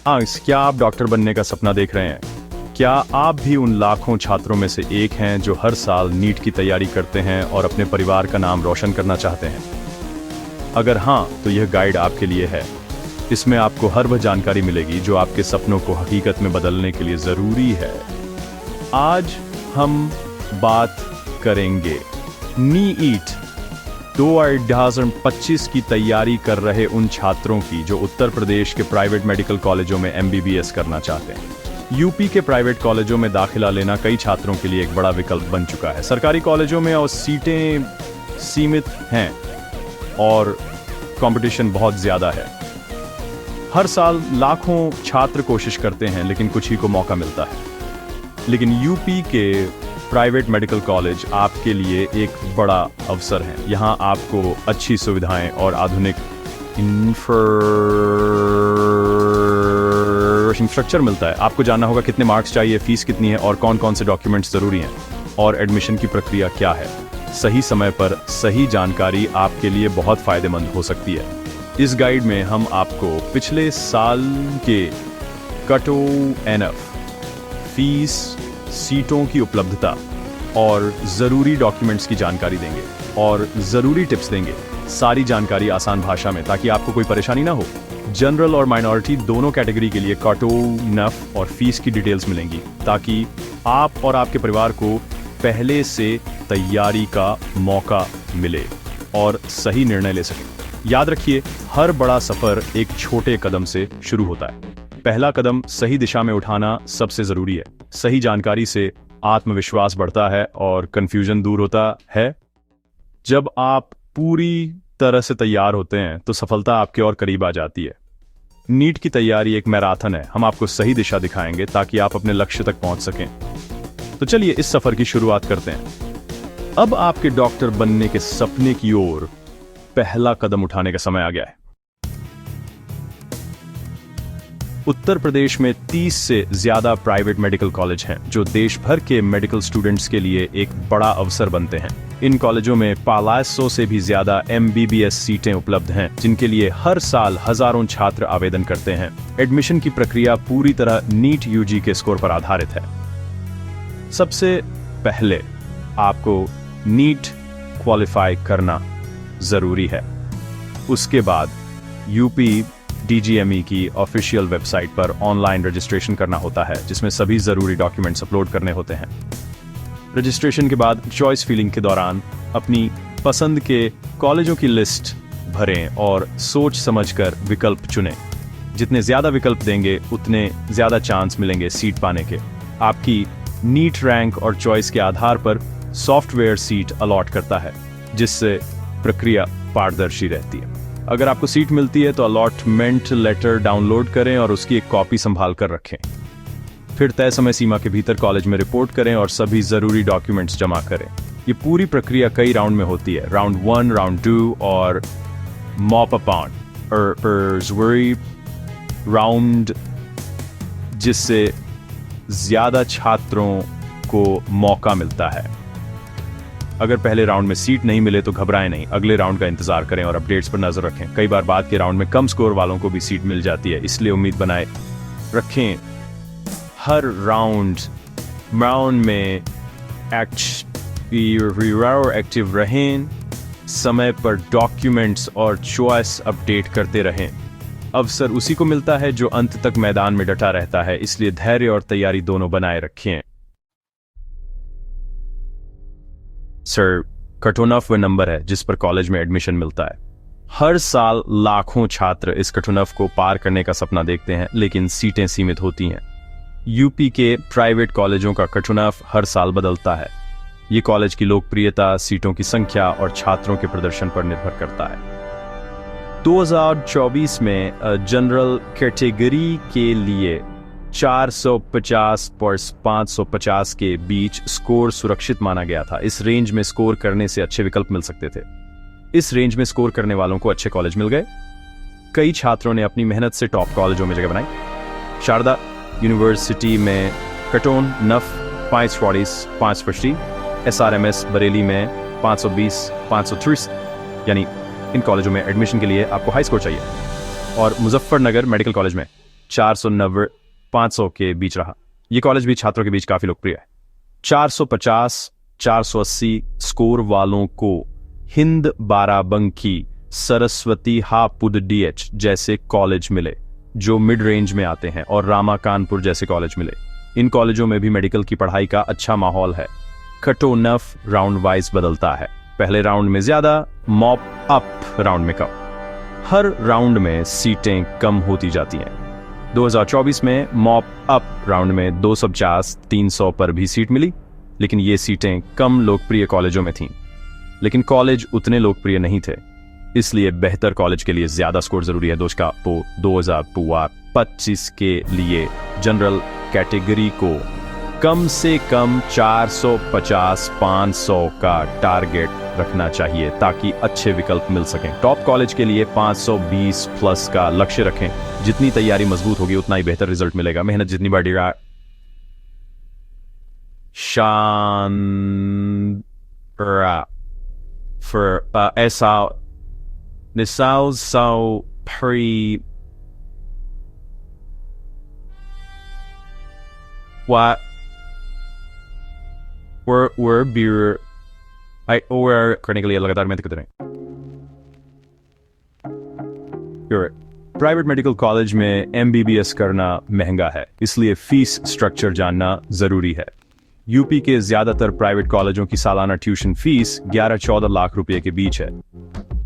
क्या आप डॉक्टर बनने का सपना देख रहे हैं? क्या आप भी उन लाखों छात्रों में से एक हैं जो हर साल नीट की तैयारी करते हैं और अपने परिवार का नाम रोशन करना चाहते हैं? अगर हाँ, तो यह गाइड आपके लिए है। इसमें आपको हर वह जानकारी मिलेगी जो आपके सपनों को हकीकत में बदलने के लिए ज़रूरी है। आज हम बात करेंगे नीट 2025 की तैयारी कर रहे उन छात्रों की जो उत्तर प्रदेश के प्राइवेट मेडिकल कॉलेजों में MBBS करना चाहते हैं। यूपी के प्राइवेट कॉलेजों में दाखिला लेना कई छात्रों के लिए एक बड़ा विकल्प बन चुका है। सरकारी कॉलेजों में और सीटें सीमित हैं और कंपटीशन बहुत ज़्यादा है। हर साल लाखों छात्र कोशिश करते हैं लेकिन कुछ ही को मौका मिलता है। लेकिन यूपी के प्राइवेट मेडिकल कॉलेज आपके लिए एक बड़ा अवसर है। यहाँ आपको अच्छी सुविधाएं और आधुनिक इंफ्रास्ट्रक्चर मिलता है। आपको जानना होगा कितने मार्क्स चाहिए, फीस कितनी है और कौन कौन से डॉक्यूमेंट्स ज़रूरी हैं और एडमिशन की प्रक्रिया क्या है। सही समय पर सही जानकारी आपके लिए बहुत फ़ायदेमंद हो सकती है। इस गाइड में हम आपको पिछले साल के कटो एनएफ, फीस, सीटों की उपलब्धता और ज़रूरी डॉक्यूमेंट्स की जानकारी देंगे और ज़रूरी टिप्स देंगे। सारी जानकारी आसान भाषा में, ताकि आपको कोई परेशानी ना हो। जनरल और माइनॉरिटी दोनों कैटेगरी के लिए कटो, नफ और फीस की डिटेल्स मिलेंगी, ताकि आप और आपके परिवार को पहले से तैयारी का मौका मिले और सही निर्णय ले सकें। याद रखिए, हर बड़ा सफ़र एक छोटे कदम से शुरू होता है। पहला कदम सही दिशा में उठाना सबसे ज़रूरी है। सही जानकारी से आत्मविश्वास बढ़ता है और कंफ्यूजन दूर होता है। जब आप पूरी तरह से तैयार होते हैं तो सफलता आपके और करीब आ जाती है। नीट की तैयारी एक मैराथन है। हम आपको सही दिशा दिखाएंगे ताकि आप अपने लक्ष्य तक पहुंच सकें। तो चलिए इस सफर की शुरुआत करते हैं। अब आपके डॉक्टर बनने के सपने की ओर पहला कदम उठाने का समय आ गया है। उत्तर प्रदेश में 30 से ज्यादा प्राइवेट मेडिकल कॉलेज हैं जो देश भर के मेडिकल स्टूडेंट्स के लिए एक बड़ा अवसर बनते हैं। इन कॉलेजों में 500 से भी ज्यादा MBBS सीटें उपलब्ध हैं, जिनके लिए हर साल हजारों छात्र आवेदन करते हैं। एडमिशन की प्रक्रिया पूरी तरह नीट UG के स्कोर पर आधारित है। सबसे पहले आपको नीट क्वालिफाई करना जरूरी है। उसके बाद यूपी DGME की ऑफिशियल वेबसाइट पर ऑनलाइन रजिस्ट्रेशन करना होता है, जिसमें सभी ज़रूरी डॉक्यूमेंट्स अपलोड करने होते हैं। रजिस्ट्रेशन के बाद चॉइस फिलिंग के दौरान अपनी पसंद के कॉलेजों की लिस्ट भरें और सोच समझकर विकल्प चुनें। जितने ज़्यादा विकल्प देंगे उतने ज़्यादा चांस मिलेंगे सीट पाने के। आपकी नीट रैंक और चॉइस के आधार पर सॉफ्टवेयर सीट अलॉट करता है, जिससे प्रक्रिया पारदर्शी रहती है। अगर आपको सीट मिलती है तो अलॉटमेंट लेटर डाउनलोड करें और उसकी एक कॉपी संभाल कर रखें। फिर तय समय सीमा के भीतर कॉलेज में रिपोर्ट करें और सभी जरूरी डॉक्यूमेंट्स जमा करें। ये पूरी प्रक्रिया कई राउंड में होती है, राउंड 1, राउंड 2 और मॉप अपॉन राउंड, जिससे ज्यादा छात्रों को मौका मिलता है। अगर पहले राउंड में सीट नहीं मिले तो घबराएं नहीं, अगले राउंड का इंतजार करें और अपडेट्स पर नजर रखें। कई बार बाद के राउंड में कम स्कोर वालों को भी सीट मिल जाती है, इसलिए उम्मीद बनाए रखें। हर राउंड में एक्टिव रहें, समय पर डॉक्यूमेंट्स और चॉइस अपडेट करते रहें। अवसर उसी को मिलता है जो अंत तक मैदान में डटा रहता है, इसलिए धैर्य और तैयारी दोनों बनाए रखें। सर, कटोनफ वह नंबर है जिस पर कॉलेज में एडमिशन मिलता है। हर साल लाखों छात्र इस कटोनफ को पार करने का सपना देखते हैं, लेकिन सीटें सीमित होती हैं। यूपी के प्राइवेट कॉलेजों का कटोनफ हर साल बदलता है। ये कॉलेज की लोकप्रियता, सीटों की संख्या और छात्रों के प्रदर्शन पर निर्भर करता है। 2024 में जनरल कैटेगरी के लिए 450 पर 550 के बीच स्कोर सुरक्षित माना गया था। इस रेंज में स्कोर करने से अच्छे विकल्प मिल सकते थे। इस रेंज में स्कोर करने वालों को अच्छे कॉलेज मिल गए। कई छात्रों ने अपनी मेहनत से टॉप कॉलेजों में जगह बनाई। शारदा यूनिवर्सिटी में कटोन नफ 540, 550, SRMS बरेली में 520, 530, यानी इन कॉलेजों में एडमिशन के लिए आपको हाई स्कोर चाहिए। और मुजफ्फरनगर मेडिकल कॉलेज में 490 500 के बीच रहा। ये कॉलेज भी छात्रों के बीच काफी लोकप्रिय है। 450 480 स्कोर वालों को हिंद बाराबंकी, सरस्वती हापुड़ जैसे कॉलेज मिले जो मिड रेंज में आते हैं, और रामा कानपुर जैसे कॉलेज मिले। इन कॉलेजों में भी मेडिकल की पढ़ाई का अच्छा माहौल है। कटोनफ राउंड वाइज बदलता है, पहले राउंड में ज्यादा, मॉप अप राउंड में कम। हर राउंड में सीटें कम होती जाती हैं। 2024 में मॉप अप राउंड में 250-300 पर भी सीट मिली, लेकिन ये सीटें कम लोकप्रिय कॉलेजों में थीं। लेकिन कॉलेज उतने लोकप्रिय नहीं थे, इसलिए बेहतर कॉलेज के लिए ज्यादा स्कोर जरूरी है। 2025 के लिए जनरल कैटेगरी को कम से कम 450-500 का टारगेट रखना चाहिए ताकि अच्छे विकल्प मिल सकें। टॉप कॉलेज के लिए 520 प्लस का लक्ष्य रखें। जितनी तैयारी मजबूत होगी उतना ही बेहतर रिजल्ट मिलेगा। मेहनत जितनी बढ़ेगा, करने के लिए लगातार मेहनत करते रहें। प्राइवेट मेडिकल कॉलेज में MBBS करना महंगा है, इसलिए फीस स्ट्रक्चर जानना जरूरी है। यूपी के ज्यादातर प्राइवेट कॉलेजों की सालाना ट्यूशन फीस 11-14 लाख रुपए के बीच है।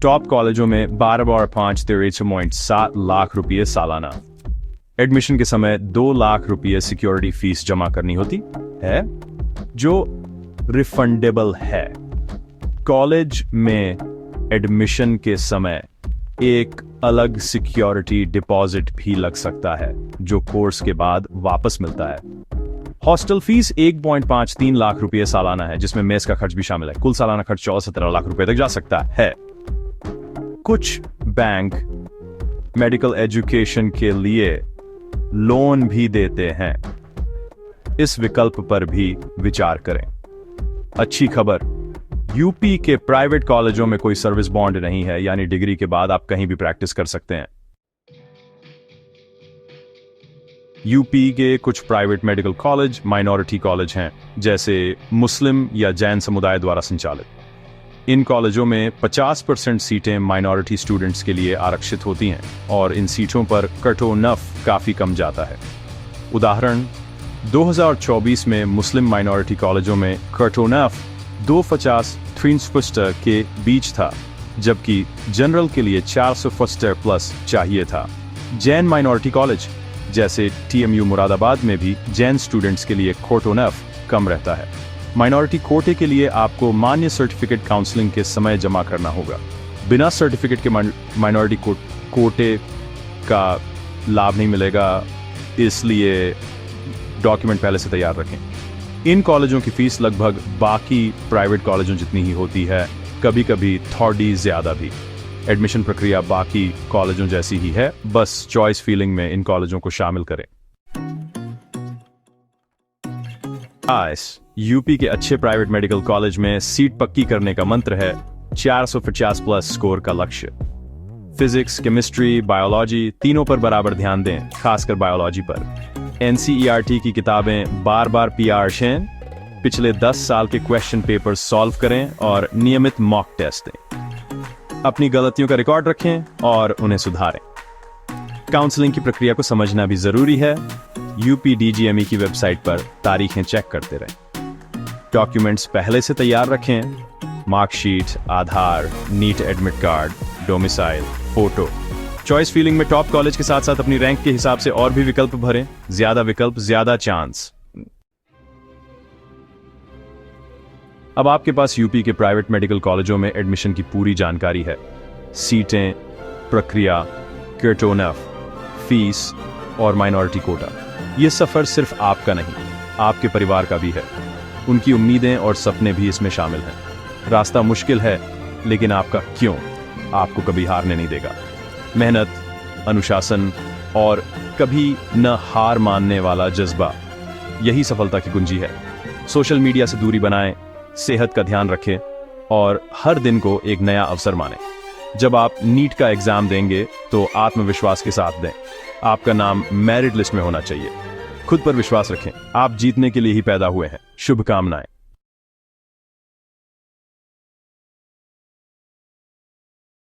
टॉप कॉलेजों में 12.5-13.7 लाख रुपए सालाना। एडमिशन के समय 2 लाख रुपए सिक्योरिटी फीस जमा करनी होती है जो रिफंडेबल है। कॉलेज में एडमिशन के समय एक अलग सिक्योरिटी डिपॉजिट भी लग सकता है जो कोर्स के बाद वापस मिलता है। हॉस्टल फीस 1.53 लाख रुपए सालाना है, जिसमें मेस का खर्च भी शामिल है। कुल सालाना खर्च 14-17 लाख रुपए तक जा सकता है। कुछ बैंक मेडिकल एजुकेशन के लिए लोन भी देते हैं, इस विकल्प पर भी विचार करें। अच्छी खबर, यूपी के प्राइवेट कॉलेजों में कोई सर्विस बॉन्ड नहीं है, यानी डिग्री के बाद आप कहीं भी प्रैक्टिस कर सकते हैं। यूपी के कुछ private medical college minority college हैं, जैसे मुस्लिम या जैन समुदाय द्वारा संचालित। इन कॉलेजों में 50% सीटें माइनॉरिटी स्टूडेंट्स के लिए आरक्षित होती हैं और इन सीटों पर कटोनफ काफी कम जाता है। उदाहरण, 2024 में मुस्लिम माइनॉरिटी कॉलेजों में कटोनफ 250 के बीच था, जबकि जनरल के लिए 400 प्लस चाहिए था। जैन माइनॉरिटी कॉलेज जैसे TMU मुरादाबाद में भी जैन स्टूडेंट्स के लिए कटोनफ कम रहता है। माइनॉरिटी कोटे के लिए आपको मान्य सर्टिफिकेट काउंसलिंग के समय जमा करना होगा। बिना सर्टिफिकेट के माइनॉरिटी कोटे का लाभ नहीं मिलेगा, इसलिए डॉक्यूमेंट पहले से तैयार रखें। इन कॉलेजों की फीस लगभग बाकी प्राइवेट कॉलेजों जितनी ही होती है, कभी कभी थोड़ी ज्यादा भी। एडमिशन प्रक्रिया बाकी कॉलेजों जैसी ही है, बस चॉइस फीलिंग में इन कॉलेजों को शामिल करें। यूपी के अच्छे प्राइवेट मेडिकल कॉलेज में सीट पक्की करने का मंत्र है 450 प्लस स्कोर का लक्ष्य। फिजिक्स, केमिस्ट्री, बायोलॉजी तीनों पर बराबर ध्यान दें, खासकर बायोलॉजी पर। NCERT की किताबें बार बार PR शें, पिछले 10 साल के क्वेश्चन पेपर सॉल्व करें और नियमित मॉक टेस्ट दें। अपनी गलतियों का रिकॉर्ड रखें और उन्हें सुधारें। काउंसलिंग की प्रक्रिया को समझना भी जरूरी है। UPDGME की वेबसाइट पर तारीखें चेक करते रहें। डॉक्यूमेंट्स पहले से तैयार रखें, marksheet, Aadhaar, NEET admit card, domicile, photo. Choice filling में टॉप कॉलेज के साथ साथ अपनी रैंक के हिसाब से और भी विकल्प भरें। ज्यादा विकल्प, ज्यादा चांस। अब आपके पास यूपी के प्राइवेट मेडिकल कॉलेजों में एडमिशन की पूरी जानकारी है। सीटें, प्रक्रिया, कटोनफ, फीस और माइनॉरिटी कोटा। यह सफर सिर्फ आपका नहीं, आपके परिवार का भी है। उनकी उम्मीदें और सपने भी इसमें शामिल हैं। रास्ता मुश्किल है, लेकिन आपका क्यों आपको कभी हारने नहीं देगा। मेहनत, अनुशासन और कभी न हार मानने वाला जज्बा, यही सफलता की कुंजी है। सोशल मीडिया से दूरी बनाएं, सेहत का ध्यान रखें और हर दिन को एक नया अवसर मानें। जब आप नीट का एग्जाम देंगे तो आत्मविश्वास के साथ दें। आपका नाम मेरिट लिस्ट में होना चाहिए। खुद पर विश्वास रखें, आप जीतने के लिए ही पैदा हुए हैं। शुभकामनाएं।